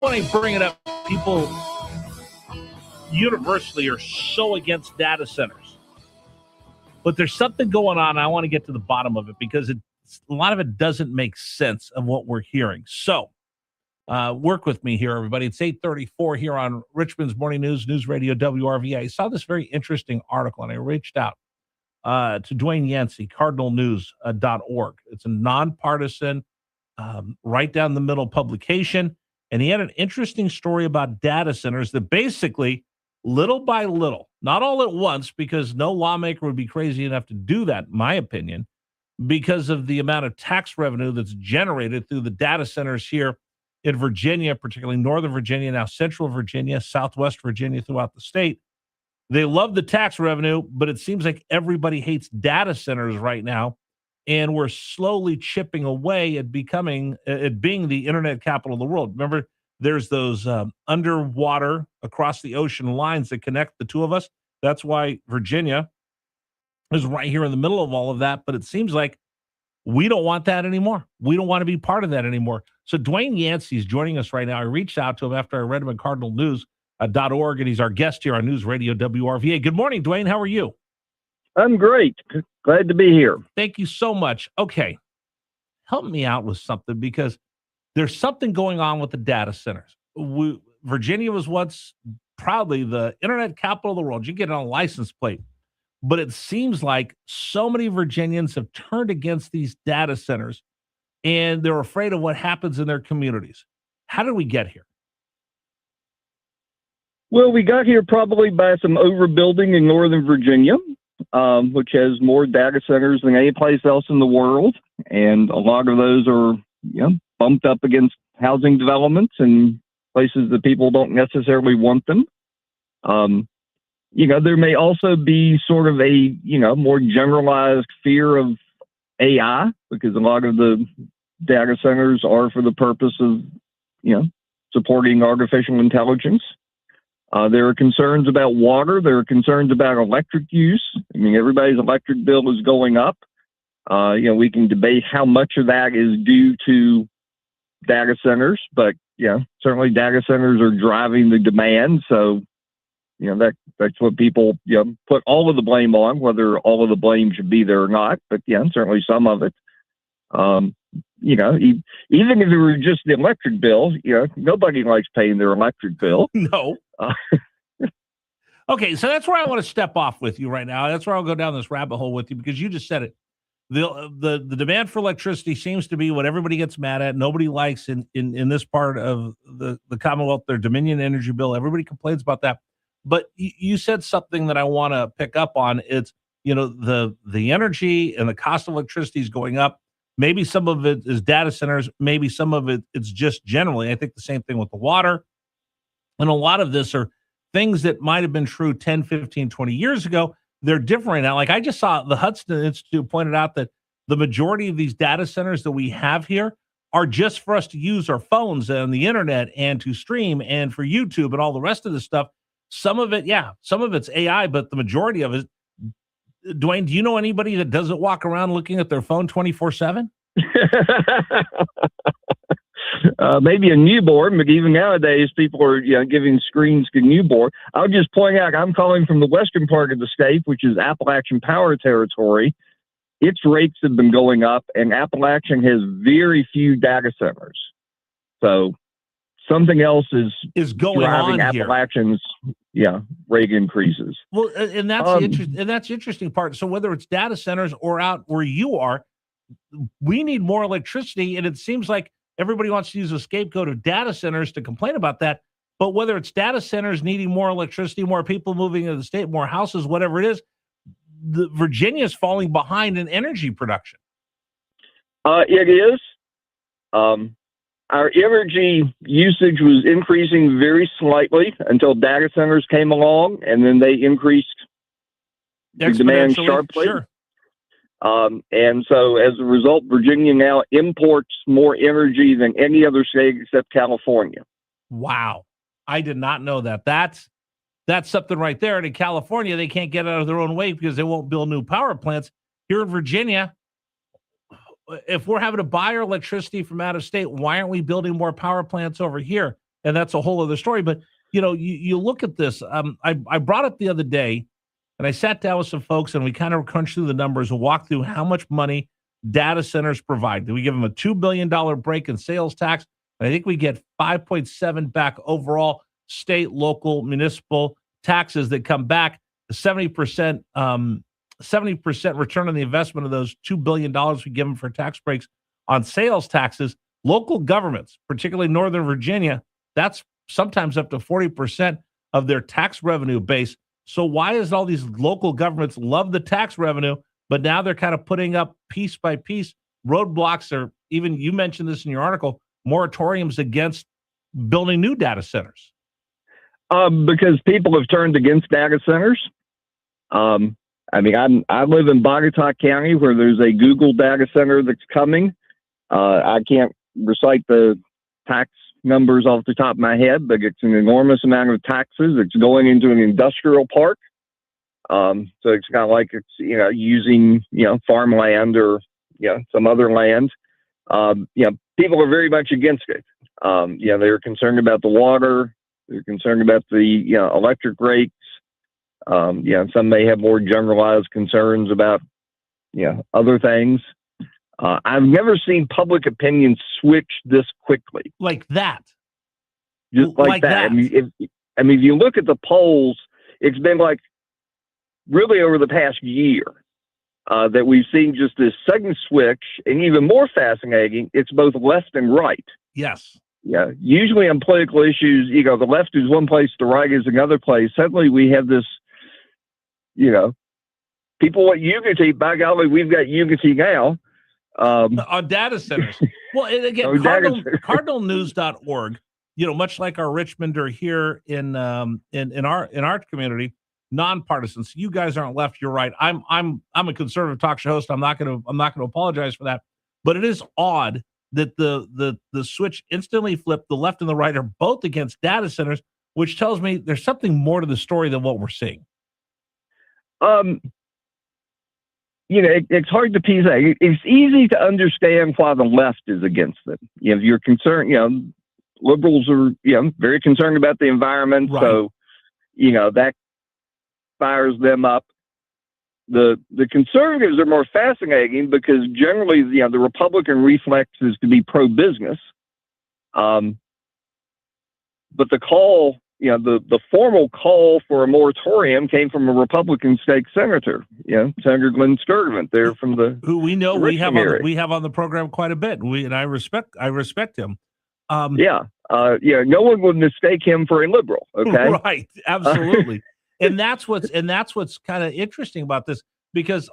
When I bring it up, people universally are so against data centers. But there's something going on. I want to get to the bottom of it because a lot of it doesn't make sense of what we're hearing. So work with me here, everybody. It's 8:34 here on Richmond's Morning News Radio WRVA. I saw this very interesting article, and I reached out to Dwayne Yancy, cardinalnews.org. It's a nonpartisan, right down the middle publication. And he had an interesting story about data centers that basically, little by little, not all at once, because no lawmaker would be crazy enough to do that, in my opinion, because of the amount of tax revenue that's generated through the data centers here in Virginia, particularly Northern Virginia, now Central Virginia, Southwest Virginia, throughout the state. They love the tax revenue, but it seems like everybody hates data centers right now. And we're slowly chipping away at being the internet capital of the world. Remember, there's those underwater across the ocean lines that connect the two of us. That's why Virginia is right here in the middle of all of that. But it seems like we don't want that anymore. We don't want to be part of that anymore. So Dwayne Yancy is joining us right now. I reached out to him after I read him at cardinalnews.org, and he's our guest here on News Radio WRVA. Good morning, Dwayne. How are you? I'm great. Glad to be here. Thank you so much. Okay. Help me out with something, because there's something going on with the data centers. Virginia was once proudly the internet capital of the world. You get it on a license plate. But it seems like so many Virginians have turned against these data centers, and they're afraid of what happens in their communities. How did we get here? Well, we got here probably by some overbuilding in Northern Virginia, which has more data centers than any place else in the world. And a lot of those are, bumped up against housing developments and places that people don't necessarily want them. There may also be sort of a, more generalized fear of AI, because a lot of the data centers are for the purpose of, supporting artificial intelligence. There are concerns about water. There are concerns about electric use. I mean, everybody's electric bill is going up. We can debate how much of that is due to data centers, but certainly data centers are driving the demand. So, that's what people, put all of the blame on, whether all of the blame should be there or not. But certainly some of it. Even if it were just the electric bill, nobody likes paying their electric bill. No. Okay, so that's where I want to step off with you right now. That's where I'll go down this rabbit hole with you, because you just said it. The demand for electricity seems to be what everybody gets mad at. Nobody likes in this part of the Commonwealth, their Dominion energy bill. Everybody complains about that. But you said something that I want to pick up on. It's, the energy and the cost of electricity is going up. Maybe some of it is data centers. Maybe some of it's just generally. I think the same thing with the water. And a lot of this are things that might have been true 10, 15, 20 years ago. They're different now. Like I just saw the Hudson Institute pointed out that the majority of these data centers that we have here are just for us to use our phones and the internet and to stream and for YouTube and all the rest of this stuff. Some of it, some of it's AI, but the majority of it, Dwayne, do you know anybody that doesn't walk around looking at their phone 24/7? Maybe a newborn, but even nowadays people are giving screens to newborn. I'll just point out I'm calling from the western part of the state, which is Appalachian Power Territory. Its rates have been going up, and Appalachian has very few data centers. So something else is going driving on Appalachian's rate increases. Well, and that's the interesting part. So whether it's data centers or out where you are, we need more electricity, and it seems like everybody wants to use a scapegoat of data centers to complain about that. But whether it's data centers needing more electricity, more people moving into the state, more houses, whatever it is, Virginia is falling behind in energy production. It is. Our energy usage was increasing very slightly until data centers came along, and then they increased the demand sharply. Sure. And so as a result, Virginia now imports more energy than any other state except California. Wow. I did not know that. That's something right there. And in California, they can't get out of their own way because they won't build new power plants. Here in Virginia, if we're having to buy our electricity from out of state, why aren't we building more power plants over here? and that's a whole other story. But you look at this. I brought it the other day, and I sat down with some folks, and we kind of crunched through the numbers and walked through how much money data centers provide. Do we give them a $2 billion break in sales tax? And I think we get 5.7 back overall, state, local, municipal taxes that come back. The 70% return on the investment of those $2 billion we give them for tax breaks on sales taxes. Local governments, particularly Northern Virginia, that's sometimes up to 40% of their tax revenue base. So why is all these local governments love the tax revenue, but now they're kind of putting up piece by piece roadblocks, or even, you mentioned this in your article, moratoriums against building new data centers? Because people have turned against data centers. I live in Bogota County, where there's a Google data center that's coming. I can't recite the tax numbers off the top of my head, but it's an enormous amount of taxes. It's going into an industrial park. So it's kind of like it's, using, farmland or, some other land. People are very much against it. They're concerned about the water. They're concerned about the, electric rates. Some may have more generalized concerns about, other things. I've never seen public opinion switch this quickly. Like that. Just like that. If you look at the polls, it's been like really over the past year that we've seen just this sudden switch, and even more fascinating, it's both left and right. Yes. Yeah. Usually on political issues, the left is one place, the right is another place. Suddenly we have this, people want unity. By golly, we've got unity now. On data centers. Well, and again, cardinalnews.org, much like our Richmonder here in our community, nonpartisan. So you guys aren't left, you're right. I'm a conservative talk show host. I'm not going to apologize for that. But it is odd that the switch instantly flipped. The left and the right are both against data centers, which tells me there's something more to the story than what we're seeing. It's hard to piece out. It's easy to understand why the left is against it. If you're concerned, liberals are, very concerned about the environment. Right. So, that fires them up. The conservatives are more fascinating because generally, the Republican reflex is to be pro-business. But the call, the formal call for a moratorium came from a Republican state senator, Senator Glenn Sturtevant, there from the who we know we have on the program quite a bit. I respect him. No one would mistake him for a liberal. Okay, right, absolutely. And that's what's kind of interesting about this, because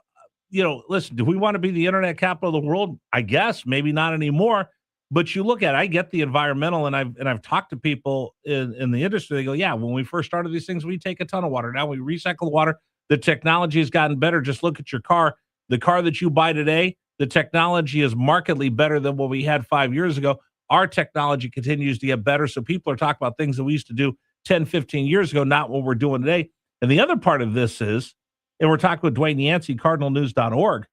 listen, do we want to be the internet capital of the world? I guess maybe not anymore. But you look at it, I get the environmental, and I've talked to people in the industry. They go, yeah, when we first started these things, we take a ton of water. Now we recycle the water. The technology has gotten better. Just look at your car. The car that you buy today, the technology is markedly better than what we had 5 years ago. Our technology continues to get better. So people are talking about things that we used to do 10, 15 years ago, not what we're doing today. And the other part of this is, and we're talking with Dwayne Yancy, cardinalnews.org,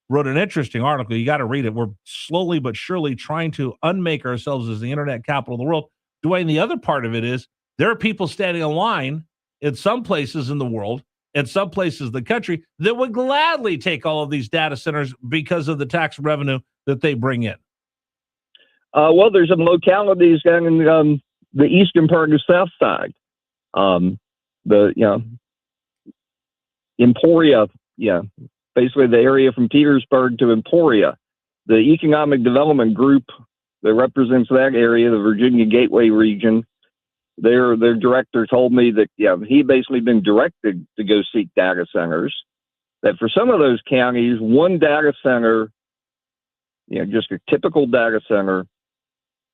wrote an interesting article. You got to read it. We're slowly but surely trying to unmake ourselves as the internet capital of the world. Dwayne, the other part of it is there are people standing in line in some places in the world and some places in the country that would gladly take all of these data centers because of the tax revenue that they bring in. Well, there's some localities down in the eastern part of the South Side. Emporia, basically the area from Petersburg to Emporia. The economic development group that represents that area, the Virginia Gateway region, their director told me that, he basically been directed to go seek data centers, that for some of those counties, one data center, just a typical data center,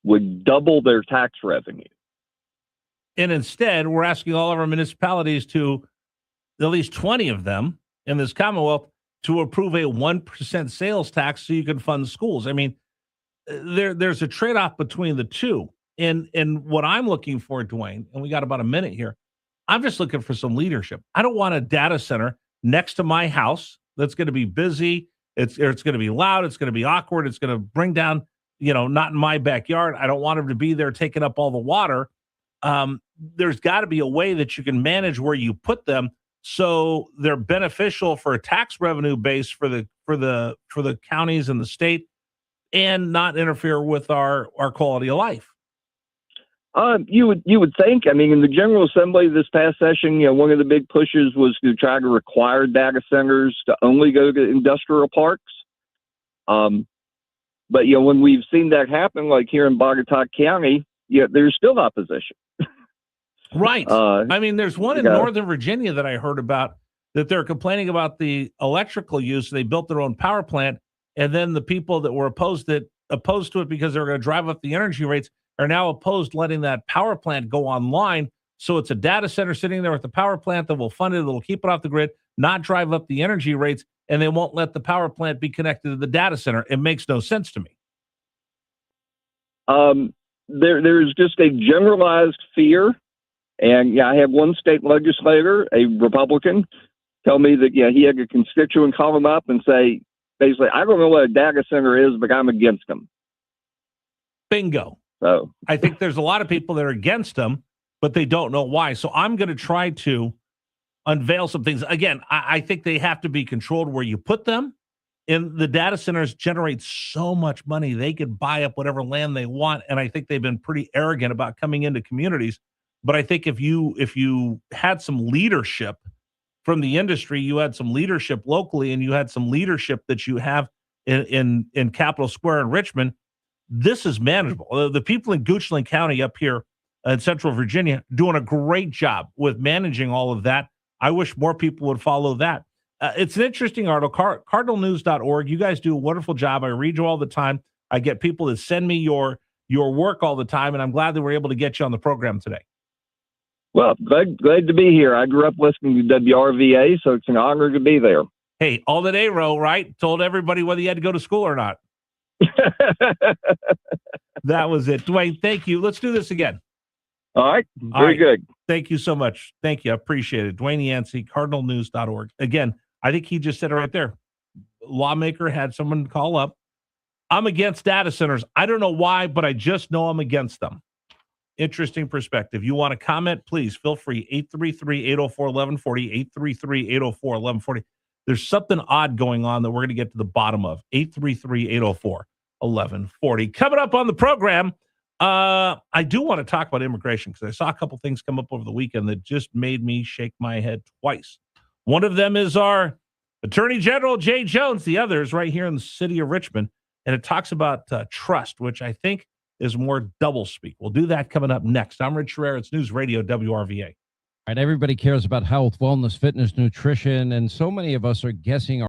would double their tax revenue. And instead, we're asking all of our municipalities to, at least 20 of them in this Commonwealth, to approve a 1% sales tax so you can fund schools. I mean, there's a trade-off between the two. And what I'm looking for, Dwayne, and we got about a minute here, I'm just looking for some leadership. I don't want a data center next to my house that's going to be busy. It's going to be loud. It's going to be awkward. It's going to bring down, not in my backyard. I don't want them to be there taking up all the water. there's got to be a way that you can manage where you put them so they're beneficial for a tax revenue base for the counties and the state, and not interfere with our quality of life. You would think. I mean, in the General Assembly this past session, one of the big pushes was to try to require data centers to only go to industrial parks. But when we've seen that happen, like here in Bogota County, there's still opposition. Right. I mean, there's one in Northern Virginia that I heard about that they're complaining about the electrical use. They built their own power plant, and then the people that were opposed to it because they were going to drive up the energy rates are now opposed letting that power plant go online. So it's a data center sitting there with the power plant that will fund it, that will keep it off the grid, not drive up the energy rates, and they won't let the power plant be connected to the data center. It makes no sense to me. There's just a generalized fear. And I had one state legislator, a Republican, tell me that, he had a constituent call him up and say, basically, I don't know what a data center is, but I'm against them. Bingo. So I think there's a lot of people that are against them, but they don't know why. So I'm going to try to unveil some things. Again, I think they have to be controlled where you put them. And the data centers generate so much money, they could buy up whatever land they want. And I think they've been pretty arrogant about coming into communities. But I think if you had some leadership from the industry, you had some leadership locally, and you had some leadership that you have in Capitol Square in Richmond, this is manageable. The people in Goochland County up here in Central Virginia doing a great job with managing all of that. I wish more people would follow that. It's an interesting article, cardinalnews.org. You guys do a wonderful job. I read you all the time. I get people that send me your work all the time, and I'm glad that we're able to get you on the program today. Well, glad to be here. I grew up listening to WRVA, so it's an honor to be there. Hey, all the day row, right? Told everybody whether you had to go to school or not. That was it. Dwayne, thank you. Let's do this again. All right. Very good. Thank you so much. Thank you. I appreciate it. Dwayne Yancy, cardinalnews.org. Again, I think he just said it right there. Lawmaker had someone call up. I'm against data centers. I don't know why, but I just know I'm against them. Interesting perspective. You want to comment? Please feel free. 833-804-1140, 833-804-1140. There's something odd going on that we're going to get to the bottom of. 833-804-1140. Coming up on the program, I do want to talk about immigration because I saw a couple things come up over the weekend that just made me shake my head twice. One of them is our Attorney General, Jay Jones. The other is right here in the city of Richmond, and it talks about trust, which I think is more doublespeak. We'll do that coming up next. I'm Rich Herrera. It's News Radio WRVA. All right, everybody cares about health, wellness, fitness, nutrition, and so many of us are guessing